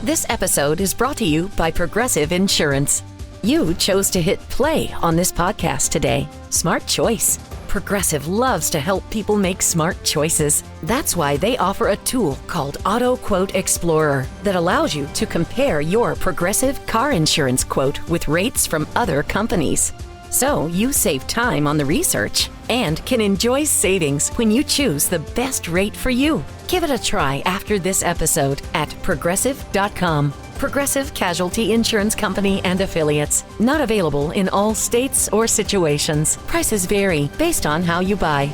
This episode is brought to you by Progressive Insurance. You chose to hit play on this podcast today. Smart choice. Progressive loves to help people make smart choices. That's why they offer a tool called Auto Quote Explorer that allows you to compare your Progressive car insurance quote with rates from other companies. So you save time on the research and can enjoy savings when you choose the best rate for you. Give it a try after this episode at Progressive.com. Progressive Casualty Insurance Company and Affiliates. Not available in all states or situations. Prices vary based on how you buy.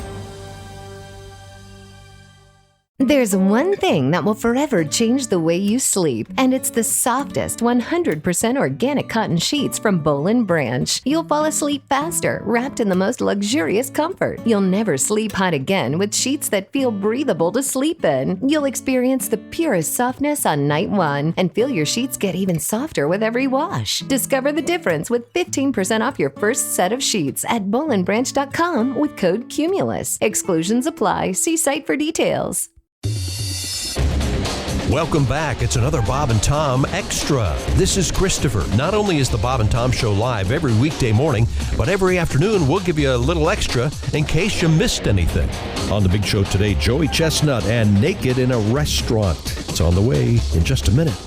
There's one thing that will forever change the way you sleep, and it's the softest 100% organic cotton sheets from Boll & Branch. You'll fall asleep faster, wrapped in the most luxurious comfort. You'll never sleep hot again with sheets that feel breathable to sleep in. You'll experience the purest softness on night one and feel your sheets get even softer with every wash. Discover the difference with 15% off your first set of sheets at bollandbranch.com with code CUMULUS. Exclusions apply. See site for details. Welcome back. It's another Bob and Tom Extra. This is Christopher. Not only is the Bob and Tom Show live every weekday morning, but every afternoon we'll give you a little extra in case you missed anything. On the big show today, Joey Chestnut and Naked in a Restaurant. It's on the way in just a minute.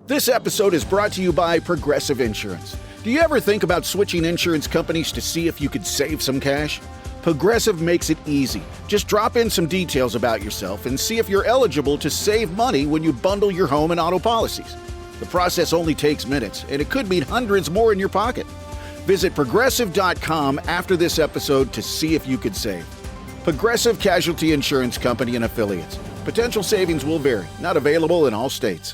This episode is brought to you by Progressive Insurance. Do you ever think about switching insurance companies to see if you could save some cash? Progressive makes it easy. Just drop in some details about yourself and see if you're eligible to save money when you bundle your home and auto policies. The process only takes minutes, and it could mean hundreds more in your pocket. Visit Progressive.com after this episode to see if you could save. Progressive Casualty Insurance Company and Affiliates. Potential savings will vary. Not available in all states.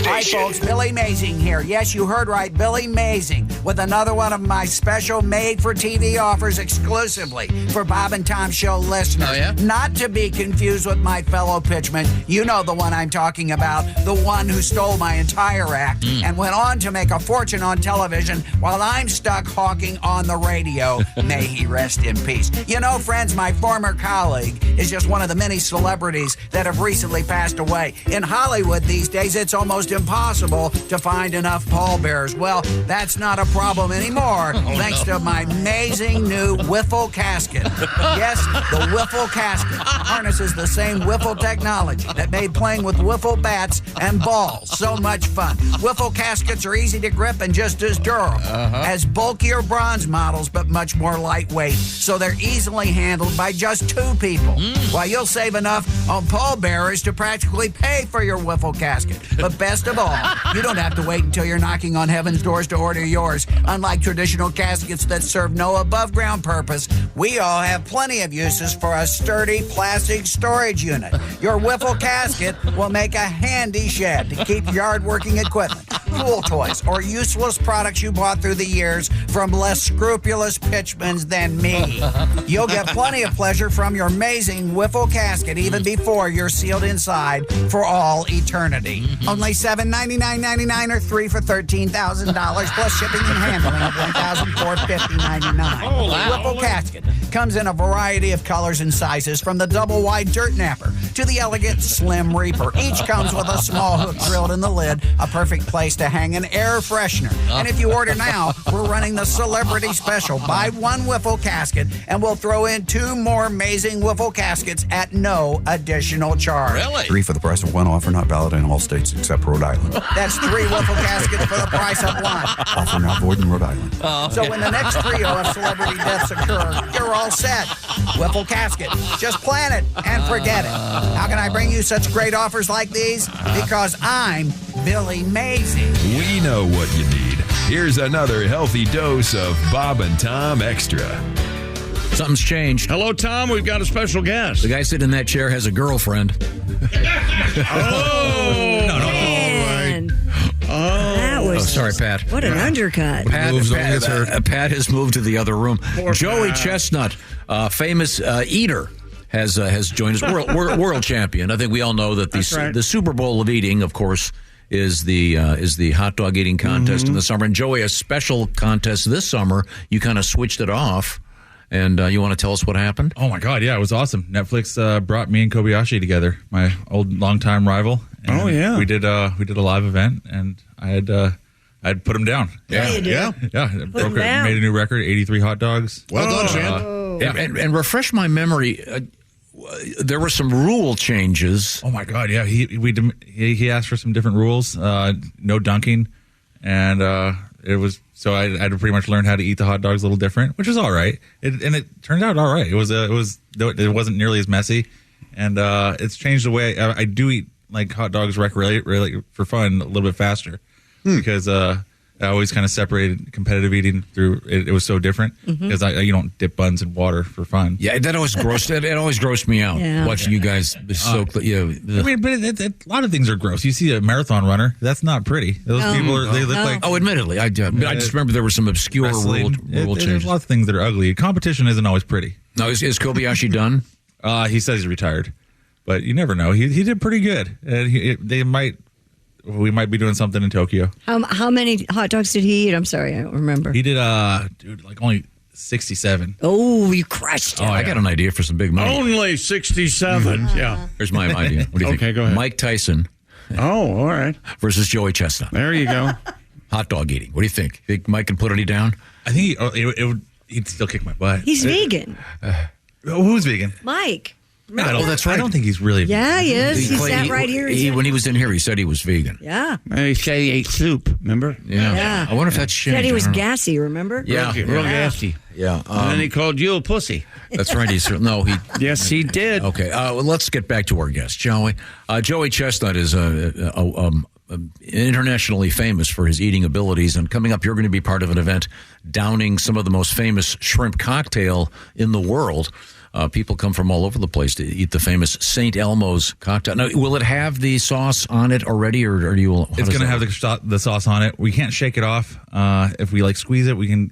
Hi, folks. Billy Mazing here. Yes, you heard right. Billy Mazing with another one of my special made-for-TV offers exclusively for Bob and Tom Show listeners. Oh, yeah? Not to be confused with my fellow pitchman. You know the one I'm talking about. The one who stole my entire act and went on to make a fortune on television while I'm stuck hawking on the radio. May he rest in peace. You know, friends, my former colleague is just one of the many celebrities that have recently passed away. In Hollywood these days, it's almost impossible to find enough pallbearers. Well, that's not a problem anymore, thanks to my amazing new wiffle casket. Yes, the wiffle casket harnesses the same wiffle technology that made playing with wiffle bats and balls so much fun. Wiffle caskets are easy to grip and just as durable as bulkier bronze models, but much more lightweight, so they're easily handled by just two people. While you'll save enough on pallbearers to practically pay for your wiffle casket. But best of all, you don't have to wait until you're knocking on heaven's doors to order yours. Unlike traditional caskets that serve no above-ground purpose, we all have plenty of uses for a sturdy plastic storage unit. Your wiffle casket will make a handy shed to keep yard-working equipment, pool toys, or useless products you bought through the years from less scrupulous pitchmans than me. You'll get plenty of pleasure from your amazing wiffle casket even before you're sealed inside for all eternity. Only $799.99 or 3 for $13,000 plus shipping and handling of $1,450.99. Wiffle casket comes in a variety of colors and sizes, from the double wide dirt napper to the elegant slim reaper. Each comes with a small hook drilled in the lid, a perfect place to hang an air freshener. And if you order now, we're running the celebrity special. Buy one wiffle casket and we'll throw in 2 more amazing wiffle caskets at no additional charge. Really? 3 for the price of 1. Offer not valid in all states except Rhode Island. That's 3 wiffle caskets for the price of 1. Offer not void in Rhode Island. So when the next trio of celebrity deaths occur, you're all set. Wiffle casket. Just plan it and forget it. How can I bring you such great offers like these? Because I'm Billy Mazing. We know what you need. Here's another healthy dose of Bob and Tom Extra. Something's changed. Hello, Tom. We've got a special guest. The guy sitting in that chair has a girlfriend. Man. That was sorry, Pat. What an undercut. Pat has moved to the other room. Poor Joey Pat. Chestnut, famous eater, has joined us. World champion. I think we all know that the Super Bowl of eating, of course, is the hot dog eating contest in the summer. And Joey, a special contest this summer. You kind of switched it off And you want to tell us what happened? Oh my God, yeah, it was awesome. Netflix brought me and Kobayashi together, my old longtime rival. And we did a live event, and I had put him down. Yeah. Made a new record, 83 hot dogs. Well done, Shane. And refresh my memory. There were some rule changes. Oh my God, yeah. He asked for some different rules. No dunking, and it was so I had to pretty much learn how to eat the hot dogs a little different, which was all right. It turned out all right. It wasn't nearly as messy, and it's changed the way I do eat like hot dogs really for fun a little bit faster because I always kind of separated competitive eating through it was so different because you don't dip buns in water for fun. Yeah, that always grossed me out watching you guys soak. But a lot of things are gross. You see a marathon runner, that's not pretty. Those people they look like. Oh, admittedly, I just remember there were some obscure rule changes. There's a lot of things that are ugly. Competition isn't always pretty. Now, is Kobayashi done? He says he's retired, but you never know. He did pretty good, and we might be doing something in Tokyo. How many hot dogs did he eat? I'm sorry, I don't remember. He did, only 67. Oh, you crushed him. I got an idea for some big money. Only 67. Yeah. Here's my idea. What do you think? Okay, go ahead. Mike Tyson. Oh, all right. Versus Joey Chestnut. There you go. Hot dog eating. What do you think? Think Mike can put any down? I think he'd still kick my butt. He's vegan. Who's vegan? Mike. Oh, that's right. I don't think he's really vegan. Yeah, he is. He sat right here. When he was in here, he said he was vegan. Yeah. He said he ate soup, remember? Yeah. I wonder if that's changed. Said he was gassy, remember? Yeah. Real gassy. Yeah. And then he called you a pussy. That's right. Yes, he did. Okay. Well, let's get back to our guest, shall we? Joey Chestnut is internationally famous for his eating abilities, and coming up, you're going to be part of an event downing some of the most famous shrimp cocktail in the world. People come from all over the place to eat the famous St. Elmo's cocktail. Now, will it have the sauce on it already, or do you? It's going to have the sauce on it. We can't shake it off. If we squeeze it, we can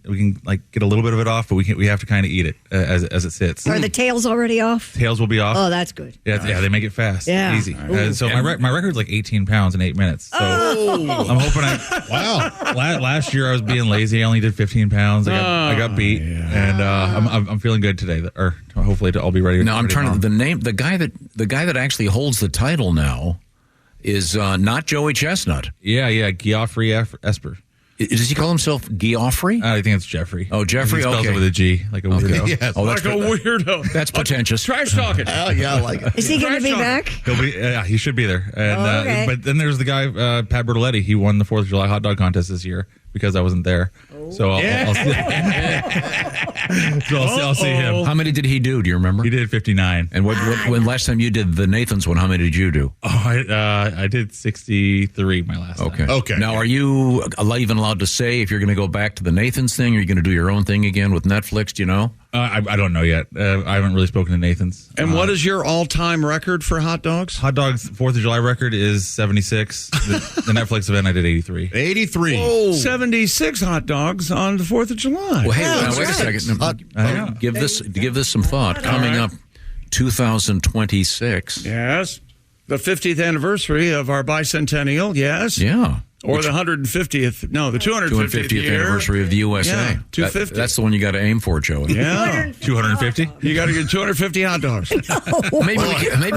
get a little bit of it off, but we have to kind of eat it as it sits. Are the tails already off? Tails will be off. Oh, that's good. Yeah, they make it fast. Yeah, easy. So my record's like 18 pounds in 8 minutes. So I'm hoping wow. Last year I was being lazy. I only did 15 pounds. I got beat, and I'm feeling good today. Or hopefully I'll be ready. Now I'm trying to the guy that actually holds the title now is not Joey Chestnut. Yeah, Geoffrey Esper. Does he call himself Geoffrey? I think it's Jeffrey. Oh, Jeffrey. He spells it with a G, like a weirdo. Yes. Oh, like a weirdo. That's pretentious. Trash talking. Oh, yeah, I like it. Is he going to be back? He'll be. Yeah, he should be there. And okay. But then there's the guy Pat Bertoletti. He won the 4th of July hot dog contest this year because I wasn't there. So I'll see him. How many did he do? Do you remember? He did 59. And when last time you did the Nathan's one, how many did you do? Oh, I did 63 my last time. Okay. Now, are you even allowed to say if you're going to go back to the Nathan's thing, or are you going to do your own thing again with Netflix? Do you know? I don't know yet. I haven't really spoken to Nathan's. And what is your all-time record for hot dogs? Hot dogs 4th of July record is 76. The Netflix event I did 83. 83. Whoa. 76 hot dogs on the 4th of July. Well, hey, wait a second. Give this some thought. Coming up, 2026. Yes. The 50th anniversary of our bicentennial, yes. Yeah. Or the 150th, no, the 250th anniversary of the USA. Yeah, 250. That's the one you got to aim for, Joey. Yeah. 250? You got to get 250 hot dogs. Maybe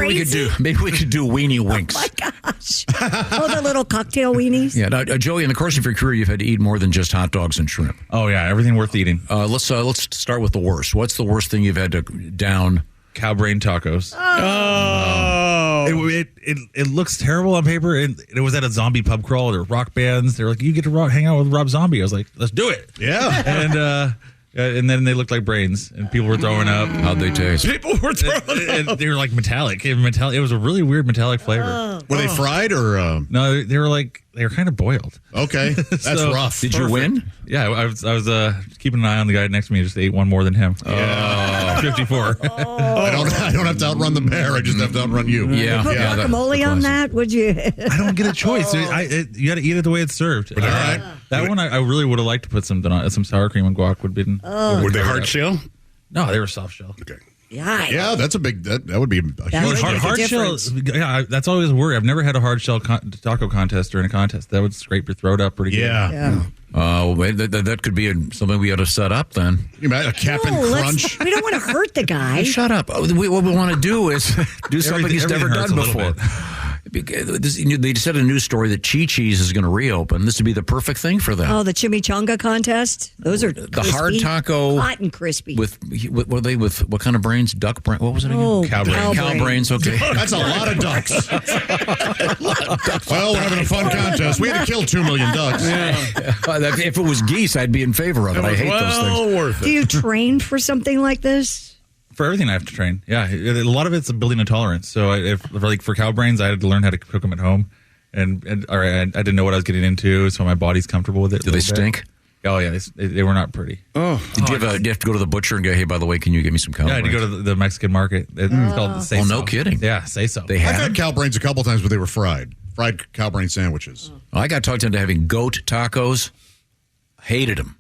we could do weenie winks. Oh, my gosh. Oh, the little cocktail weenies? Yeah. Now, Joey, in the course of your career, you've had to eat more than just hot dogs and shrimp. Oh, yeah. Everything worth eating. Let's start with the worst. What's the worst thing you've had to down? Cow brain tacos. Oh. It looks terrible on paper. It was at a zombie pub crawl. There were rock bands. They're like, you get to hang out with Rob Zombie. I was like, let's do it. Yeah. And then they looked like brains, and people were throwing up. How'd they taste? People were throwing up. They were like metallic. It was a really weird metallic flavor. Were they fried or? No, they were kind of boiled. Okay, that's rough. Did you win? Yeah, I was keeping an eye on the guy next to me. Just ate one more than him. 54. I don't have to outrun the bear. I just have to outrun you. Yeah. Put guacamole on that, would you? I don't get a choice. You got to eat it the way it's served. All right. That one I really would have liked to put something on. Some sour cream and guac would have been. Were they hard shell? No, they were soft shell. Okay. Yeah, that's a big. That would be a huge hard shell. Yeah, that's always a worry. I've never had a hard shell taco contest during a contest. That would scrape your throat up pretty good. Yeah. That could be something we ought to set up then. You mean a Cap'n Crunch? We don't want to hurt the guy. Shut up. What we want to do is do something he's never done before. They said in a news story that Chi-Chi's is going to reopen. This would be the perfect thing for them. Oh, the chimichanga contest? Those are the crispy, hard taco. hot and crispy. What were they with? What kind of brains? Duck brain? What was it again? Oh, cow brains. Okay. That's a lot of ducks. Well, we're having a fun contest. We had to kill 2 million ducks. If it was geese, I'd be in favor of it. I hate those things. Worth it. Do you train for something like this? For everything, I have to train. Yeah, a lot of it's building a tolerance. So, for cow brains, I had to learn how to cook them at home, and I didn't know what I was getting into, so my body's comfortable with it. Do they stink? Oh yeah, they were not pretty. Oh, do you have to go to the butcher and go, hey, by the way, can you give me some cow brains? I had to go to the Mexican market. It's called Say So. No kidding. Yeah, Say So. I've had cow brains a couple times, but they were fried cow brain sandwiches. I got talked into having goat tacos. Hated them,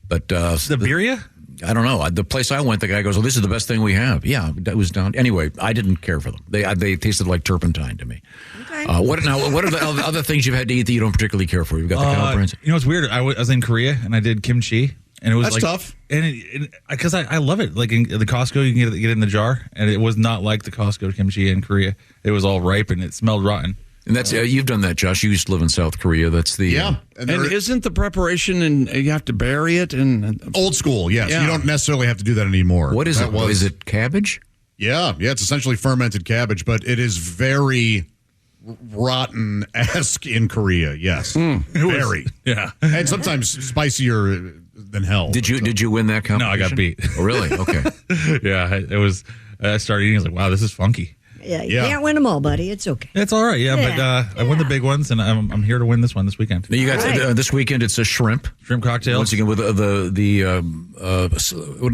but the birria. I don't know. The place I went, the guy goes, "Well, this is the best thing we have." Yeah, that was down. Anyway, I didn't care for them. They tasted like turpentine to me. Okay. What are the other things you've had to eat that you don't particularly care for? You've got the cow brains. You know, it's weird. I was in Korea and I did kimchi, and it was That's tough. And because I love it. Like in the Costco, you can get it in the jar, and it was not like the Costco kimchi in Korea. It was all ripe and it smelled rotten. And that's you've done that, Josh. You used to live in South Korea. That's the And isn't the preparation and you have to bury it in old school? Yes, you don't necessarily have to do that anymore. What is it? Is it cabbage? Yeah, it's essentially fermented cabbage, but it is very rotten-esque in Korea. Yes, very. Yeah, and sometimes spicier than hell. Did you win that competition? No, I got beat. Oh, really? Okay. Yeah, it was. I started eating. I was like, wow, this is funky. Yeah, you can't win them all, buddy. It's okay. It's all right, but I won the big ones, and I'm here to win this one this weekend. You got this weekend. It's a shrimp cocktail. Once again, with what do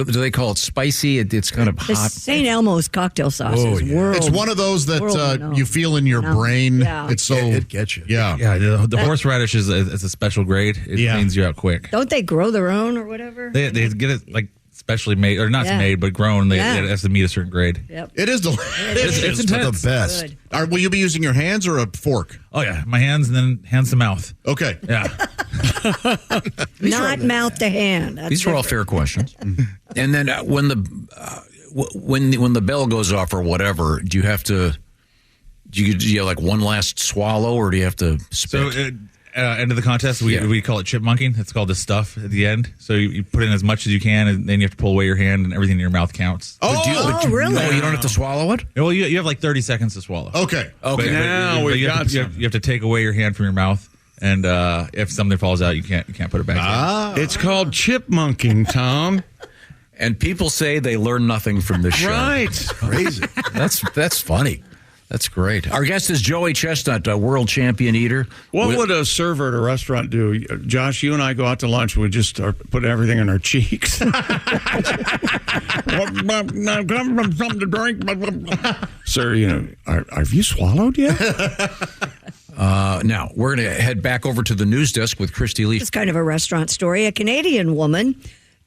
they call it? Spicy. It's kind of the hot. St. Elmo's cocktail sauce is world. It's one of those that you feel in your brain. Yeah. It's so it gets you. Yeah, The horseradish is a special grade. It cleans you out quick. Don't they grow their own or whatever? They get it like specially made, or not made, but grown. It has to meet a certain grade. Yep. It is delicious. It's intense. The best. Will you be using your hands or a fork? Oh yeah, my hands and then hands to mouth. Okay. Yeah. Not mouth to hand. These are all fair questions. And then when the bell goes off or whatever, do you have to? Do you have like one last swallow, or do you have to spit? So end of the contest, we call it chipmunking. It's called the stuff at the end. So you put in as much as you can, and then you have to pull away your hand, and everything in your mouth counts. Really? No, you don't have to swallow it? Well, you have like 30 seconds to swallow. Okay. But you have to take away your hand from your mouth, and if something falls out, you can't put it back in. It's called chipmunking, Tom. And people say they learn nothing from this show. Right. Crazy. That's funny. That's great. Our guest is Joey Chestnut, a world champion eater. What would a server at a restaurant do? Josh, you and I go out to lunch. We just start putting everything in our cheeks. Come from something to drink. Sir, have you swallowed yet? Now, we're going to head back over to the news desk with Christy Lee. It's kind of a restaurant story. A Canadian woman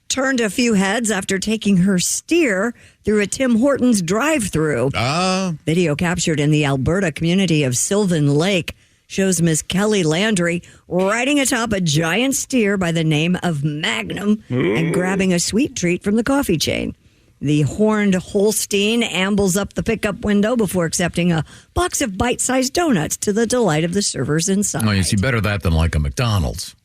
turned a few heads after taking her steer through a Tim Hortons drive-thru. Video captured in the Alberta community of Sylvan Lake shows Miss Kelly Landry riding atop a giant steer by the name of Magnum and grabbing a sweet treat from the coffee chain. The horned Holstein ambles up the pickup window before accepting a box of bite-sized donuts to the delight of the servers inside. Oh, you see, better that than like a McDonald's.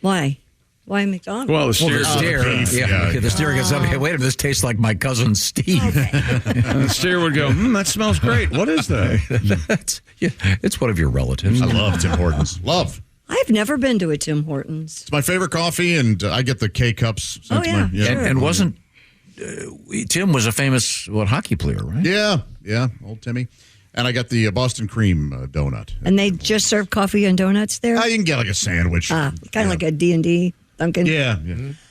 Why? Why McDonald's? Well, the steer. The steer gets up. Hey, wait a minute, this tastes like my cousin Steve. Okay. And the steer would go, that smells great. What is that? It's one of your relatives. I love Tim Hortons. Love. I've never been to a Tim Hortons. It's my favorite coffee, and I get the K-Cups. Oh, yeah. Sure. And wasn't Tim was a famous hockey player, right? Yeah, old Timmy. And I got the Boston cream donut. And they just serve coffee and donuts there? You can get like a sandwich. Kind of like a D&D Dunkin'. Yeah.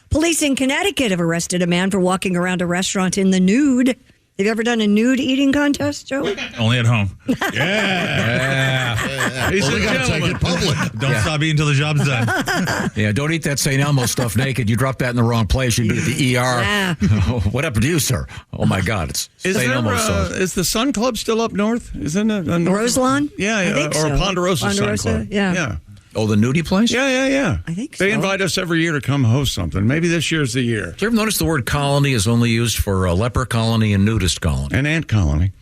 Police in Connecticut have arrested a man for walking around a restaurant in the nude. Have you ever done a nude eating contest, Joey? Only at home. Yeah. He's only got to take it public. Don't stop eating until the job's done. Yeah, don't eat that St. Elmo stuff naked. You drop that in the wrong place, you'd be at the ER. Yeah. What happened to you, sir? Oh, my God. It's St. Elmo sauce. Is the Sun Club still up north? Isn't it? Roselawn? Yeah, I think or so. Ponderosa Sun Club. Yeah. Oh, the nudie place? Yeah. I think They so. invite us every year to come host something. Maybe this year's the year. Did you ever notice the word colony is only used for a leper colony and nudist colony? An ant colony.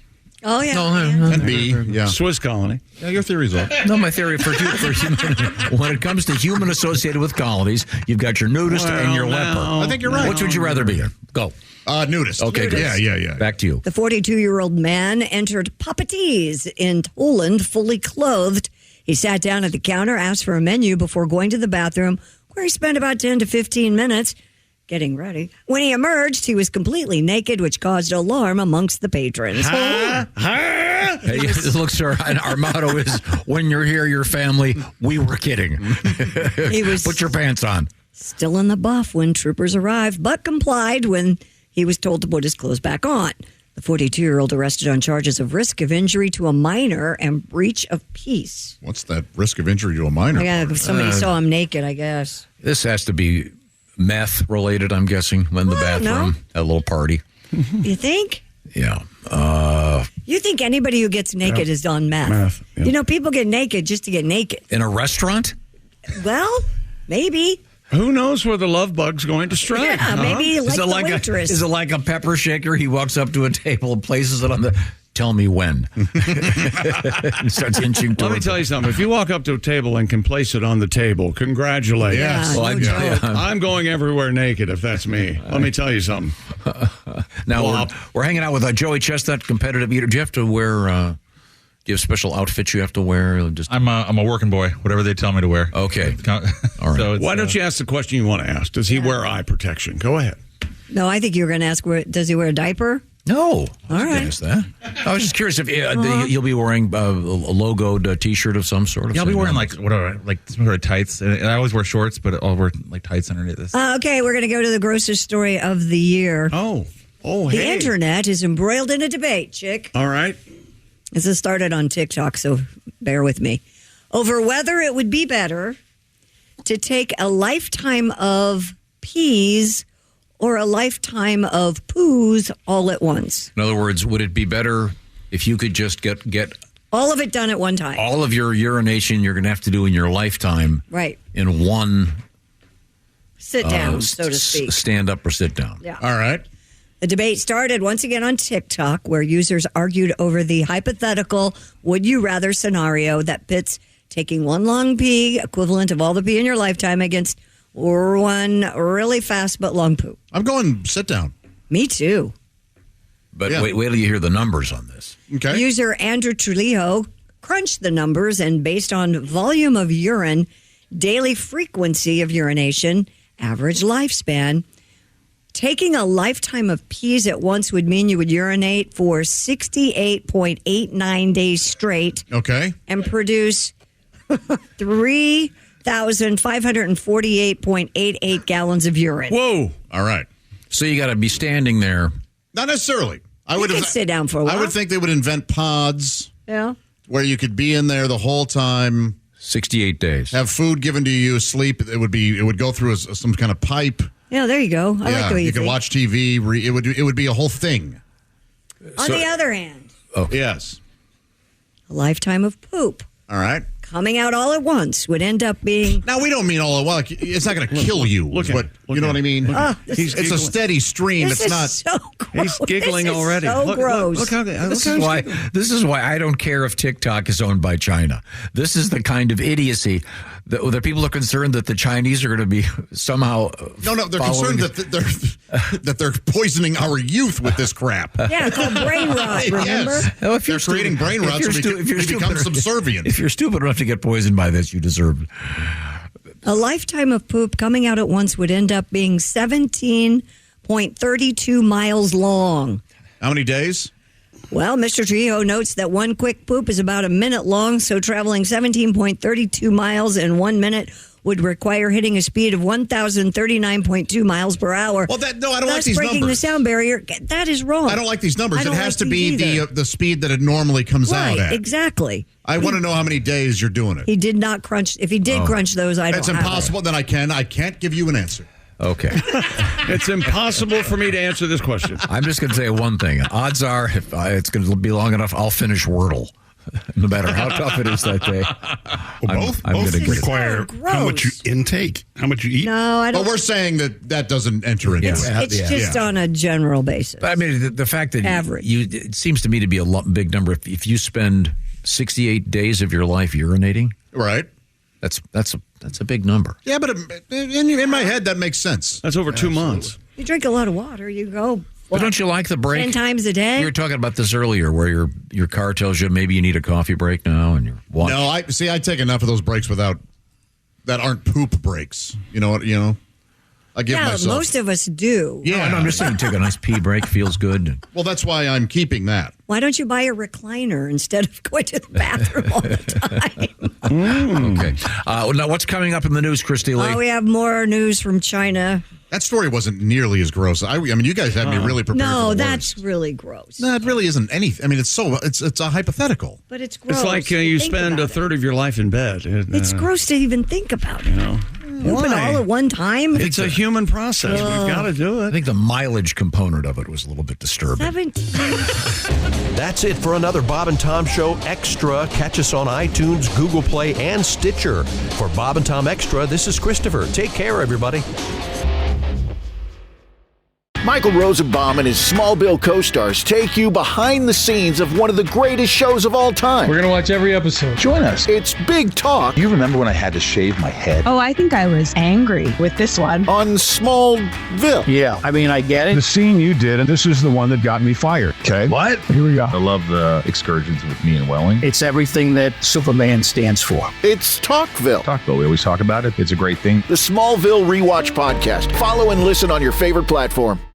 Oh, yeah. And B, yeah. Swiss colony. Yeah, your theory's off. No, my theory for human, when it comes to human associated with colonies, you've got your nudist and your leper. I think you're right. Which would you rather be in? Go. Nudist. Okay, good. Yeah. Back to you. The 42-year-old man entered Papatee's in Poland fully clothed. He sat down at the counter, asked for a menu before going to the bathroom, where he spent about 10 to 15 minutes getting ready. When he emerged, he was completely naked, which caused alarm amongst the patrons. Hey, look, sir, our motto is, when you're here, your family, we were kidding. He was Put your pants on. still in the buff when troopers arrived, but complied when he was told to put his clothes back on. The 42-year-old arrested on charges of risk of injury to a minor and breach of peace. What's that risk of injury to a minor? Yeah, if somebody saw him naked, I guess. This has to be meth related, I'm guessing, in the bathroom at a little party. You think? Yeah. You think anybody who gets naked is on meth? Yeah. You know, people get naked just to get naked. In a restaurant? Well, maybe. Who knows where the love bug's going to strike? Yeah, maybe like the waitress. Is it like a pepper shaker? He walks up to a table and places it on the... Tell me when. And starts inching Let me towards tell you something. If you walk up to a table and can place it on the table, congratulations. Yeah, well, no joke. I'm going everywhere naked if that's me. Let me tell you something. Now, we're hanging out with Joey Chestnut, competitive eater. Do you have to wear... do you have special outfits you have to wear? I'm a working boy. Whatever they tell me to wear. Okay. All right. So Why don't you ask the question you want to ask? Does he wear eye protection? Go ahead. No, I think you were going to ask, does he wear a diaper? No. All right. That. I was just curious if you'll be wearing a logoed T-shirt of some sort. Yeah, I'll be wearing like some sort of tights, and I always wear shorts, but I'll wear like tights underneath this. Okay, we're going to go to the grossest story of the year. Oh, The hey. internet is embroiled in a debate, Chick. All right. This has started on TikTok, so bear with me. Over whether it would be better to take a lifetime of peas or a lifetime of poos all at once. In other words, would it be better if you could just get all of it done at one time? All of your urination you're going to have to do in your lifetime, Right. in one Sit down, so to speak. Stand up or sit down. Yeah. All right. The debate started once again on TikTok, where users argued over the hypothetical would you rather scenario that pits taking one long pee, equivalent of all the pee in your lifetime, against one really fast but long poop. I'm going sit down. Me too. But wait till you hear the numbers on this. Okay. User Andrew Trujillo crunched the numbers, and based on volume of urine, daily frequency of urination, average lifespan, taking a lifetime of peas at once would mean you would urinate for 68.89 days straight. Okay. And produce 3,548.88 gallons of urine. Whoa. All right. So you got to be standing there. Not necessarily. I would could sit down for a while. I would think they would invent pods. Yeah. Where you could be in there the whole time. 68 days. Have food given to you, sleep. It would go through some kind of pipe. Yeah, there you go. I like the way you could think. watch TV. It would be a whole thing. On the other hand, Yes. a lifetime of poop All right. coming out all at once would end up being. Now, we don't mean all at once. It's not going to kill you. Look but you know what I mean? It's a steady stream. This It's is not. so gross. He's giggling This is already. So gross. Look how This is why I don't care if TikTok is owned by China. This is the kind of idiocy that people are concerned that the Chinese are going to be somehow. No, they're concerned that they're poisoning our youth with this crap. Yeah, called brain rot, remember? Yes. Well, if They're creating brain rot so we become subservient. If you're stupid enough to get poisoned by this, you deserve it. A lifetime of poop coming out at once would end up being 17.32 miles long. How many days? Well, Mr. Trujillo notes that one quick poop is about a minute long, so traveling 17.32 miles in 1 minute would require hitting a speed of 1,039.2 miles per hour. Well, I don't like thus these breaking numbers. the sound barrier. That is wrong. I don't like these numbers. I It don't has like to be these either. the speed that it normally comes out Right, at. exactly. I want to know how many days you're doing it. He did not crunch. If he did crunch those, I don't That's have impossible. Then I can't give you an answer. Okay. It's impossible for me to answer this question. I'm just going to say one thing. Odds are, if it's going to be long enough, I'll finish Wordle. no matter how tough it is that day. Both going to require how much you intake, how much you eat. No, I don't. But we're saying that doesn't enter into it. It's just on a general basis. But I mean, the fact that average. it seems to me to be a big number. If you spend 68 days of your life urinating, right? That's a big number. Yeah, but in my head, that makes sense. That's over 2 months. You drink a lot of water, you go. Well, don't you like the break? 10 times a day? You were talking about this earlier, where your car tells you maybe you need a coffee break now, and you're watching. No, I take enough of those breaks that aren't poop breaks. You know what? I give myself. Most of us do. Yeah, no, I'm just saying, you take a nice pee break, feels good. Well, that's why I'm keeping that. Why don't you buy a recliner instead of going to the bathroom all the time? Okay. Now, what's coming up in the news, Christy Lee? We have more news from China. That story wasn't nearly as gross. I mean, you guys had me really prepared. No, for the that's really gross. No, it really isn't anything. I mean, it's a hypothetical. But it's gross. It's like you spend a third of your life in bed. It's gross to even think about it. Pooping all at one time? It's a human process. We've got to do it. I think the mileage component of it was a little bit disturbing. That's it for another Bob and Tom Show Extra. Catch us on iTunes, Google Play, and Stitcher. For Bob and Tom Extra, this is Christopher. Take care, everybody. Michael Rosenbaum and his Smallville co-stars take you behind the scenes of one of the greatest shows of all time. We're going to watch every episode. Join us. It's Big Talk. You remember when I had to shave my head? Oh, I think I was angry with this one. On Smallville. Yeah, I mean, I get it. The scene you did, and this is the one that got me fired. Okay. What? Here we go. I love the excursions with me and Welling. It's everything that Superman stands for. It's Talkville. Talkville, we always talk about it. It's a great thing. The Smallville Rewatch Podcast. Follow and listen on your favorite platform.